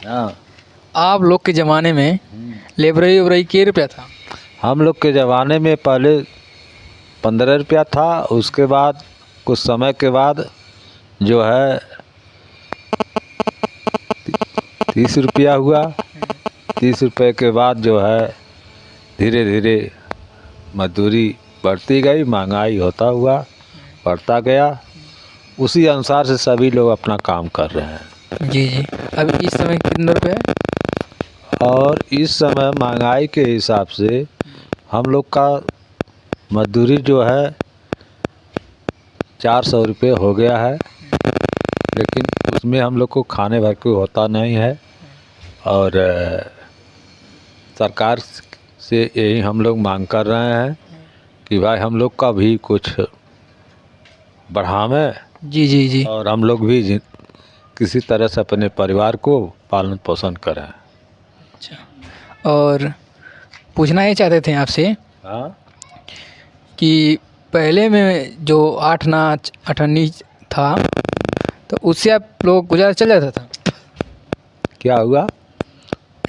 हाँ। आप लोग के ज़माने में लेबरई वेबरई के रुपया था? हम लोग के ज़माने में पहले 15 रुपया था। उसके बाद कुछ समय के बाद जो है 30 रुपया हुआ। 30 रुपये के बाद जो है धीरे धीरे मजदूरी बढ़ती गई, महंगाई होता हुआ बढ़ता गया। उसी अनुसार से सभी लोग अपना काम कर रहे हैं। जी जी। अभी इस समय कितने रुपये है? और इस समय महंगाई के हिसाब से हम लोग का मजदूरी जो है 400 रुपये हो गया है, लेकिन उसमें हम लोग को खाने भर को होता नहीं है। और सरकार से यही हम लोग मांग कर रहे हैं कि भाई हम लोग का भी कुछ बढ़ावें जी जी जी। और हम लोग भी किसी तरह से अपने परिवार को पालन पोषण करें। अच्छा, और पूछना ये चाहते थे आपसे हाँ। कि पहले में जो 8 आना 8 आनी था तो उससे आप लोग गुजारा चल जाता था? क्या हुआ?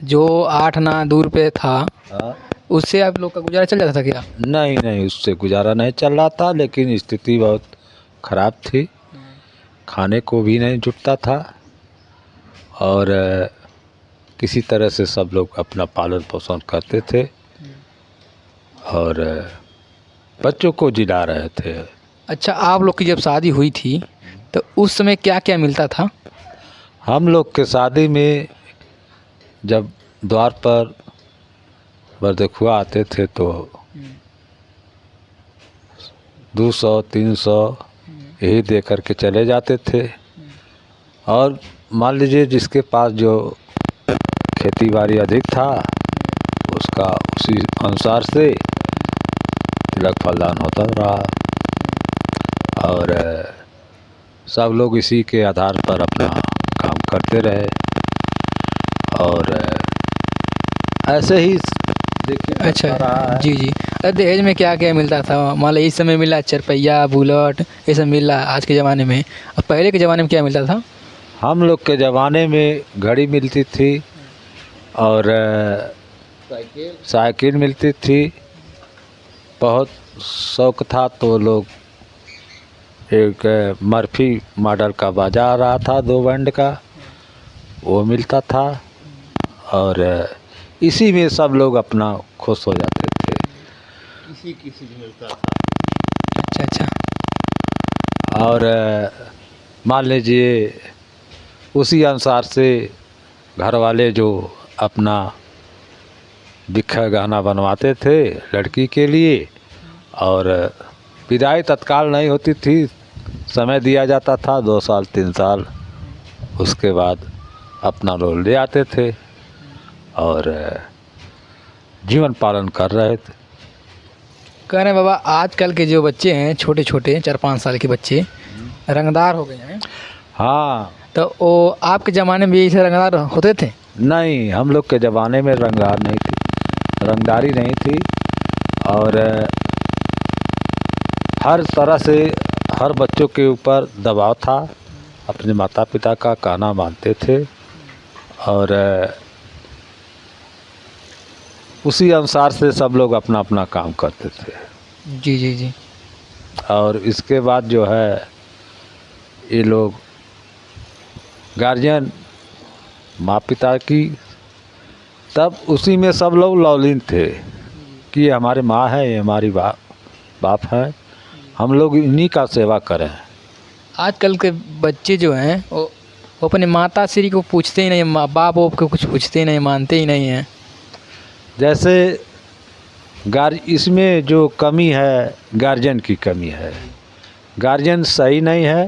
जो 8 आना 2 रुपये था हाँ। उससे आप लोग का गुजारा चल जाता था क्या? नहीं नहीं, उससे गुजारा नहीं चल रहा था, लेकिन स्थिति बहुत ख़राब थी। खाने को भी नहीं जुटता था और किसी तरह से सब लोग अपना पालन पोषण करते थे और बच्चों को जिला रहे थे। अच्छा, आप लोग की जब शादी हुई थी तो उस समय क्या क्या मिलता था? हम लोग के शादी में जब द्वार पर बरदखुआ आते थे तो 200-300 यही दे कर के चले जाते थे। और मान लीजिए जिसके पास जो खेती बाड़ी अधिक था उसका उसी अनुसार से तिलक फलदान होता रहा और सब लोग इसी के आधार पर अपना काम करते रहे। और ऐसे ही देखिए अच्छा रहा है। जी जी। दहेज में क्या क्या मिलता था? मान लो इस समय मिला चरपैया बुलेट ये सब मिल रहा है आज के ज़माने में, और पहले के ज़माने में क्या मिलता था? हम लोग के ज़माने में घड़ी मिलती थी और साइकिल मिलती थी। बहुत शौक था तो लोग एक मर्फी मॉडल का बाजा आ रहा था 2 बैंड का, वो मिलता था और इसी में सब लोग अपना खुश हो जाते थे। किसी मिलता था। अच्छा अच्छा। और मान लीजिए उसी अनुसार से घर वाले जो अपना बिखा गहना बनवाते थे लड़की के लिए, और विदाई तत्काल नहीं होती थी, समय दिया जाता था 2 साल 3 साल, उसके बाद अपना रोल ले आते थे और जीवन पालन कर रहे थे। कह रहे हैं बाबा आजकल के जो बच्चे हैं छोटे छोटे 4-5 साल के बच्चे रंगदार हो गए हैं, हाँ। तो वो आपके ज़माने में भी ऐसे रंगदार होते थे? नहीं, हम लोग के ज़माने में रंगदार नहीं थी, रंगदारी नहीं थी और हर तरह से हर बच्चों के ऊपर दबाव था। अपने माता पिता का कहना मानते थे और उसी अनुसार से सब लोग अपना अपना काम करते थे। जी जी जी। और इसके बाद जो है ये लोग गार्जियन माँ पिता की, तब उसी में सब लोग लौलीन थे कि ये हमारे माँ है, ये हमारी बाप है, हम लोग इन्हीं का सेवा करें। आजकल के बच्चे जो हैं वो अपने माता श्री को पूछते ही नहीं, माँ बाप को कुछ पूछते ही नहीं, मानते ही नहीं हैं। जैसे इसमें जो कमी है गार्जियन की कमी है। गार्जियन सही नहीं है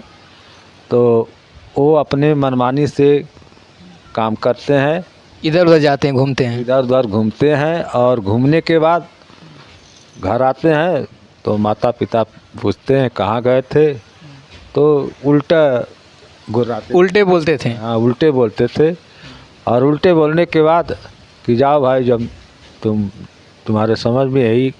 तो वो अपने मनमानी से काम करते हैं, इधर उधर जाते हैं, घूमते हैं। इधर उधर घूमते हैं और घूमने के बाद घर आते हैं तो माता पिता पूछते हैं कहाँ गए थे, तो उल्टा घुराते, उल्टे बोलते थे। हाँ उल्टे बोलते थे। और उल्टे बोलने के बाद कि जाओ भाई, जब तुम्हारे समझ में यही,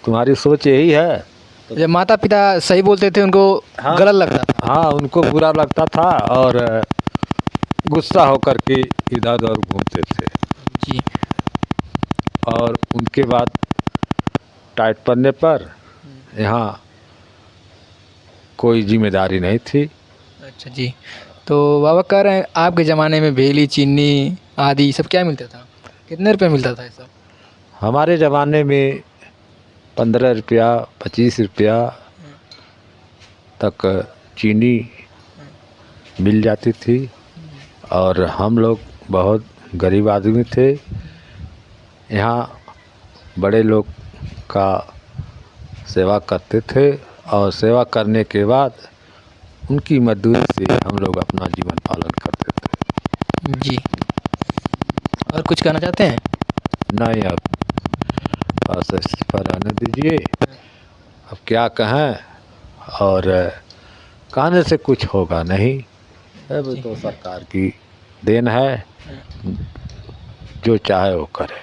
तुम्हारी सोच यही है। जब माता पिता सही बोलते थे उनको हाँ, गलत लगता था। हाँ उनको बुरा लगता था और गुस्सा होकर के इधर उधर घूमते थे। जी। और उनके बाद टाइट पड़ने पर यहाँ कोई जिम्मेदारी नहीं थी। अच्छा जी। तो बाबा कह रहे हैं आपके ज़माने में भेली चीनी आदि सब क्या मिलता था, कितने रुपए मिलता था ये सब? हमारे ज़माने में 15 रुपया 25 रुपया तक चीनी मिल जाती थी। और हम लोग बहुत गरीब आदमी थे। यहाँ बड़े लोग का सेवा करते थे और सेवा करने के बाद उनकी मजदूरी से हम लोग अपना जीवन पालन करते थे। जी। और कुछ कहना चाहते हैं? नहीं, अब बस इस पर आने दीजिए। अब क्या कहें, और कहने से कुछ होगा नहीं। अब तो सरकार की देन है, जो चाहे वो करे।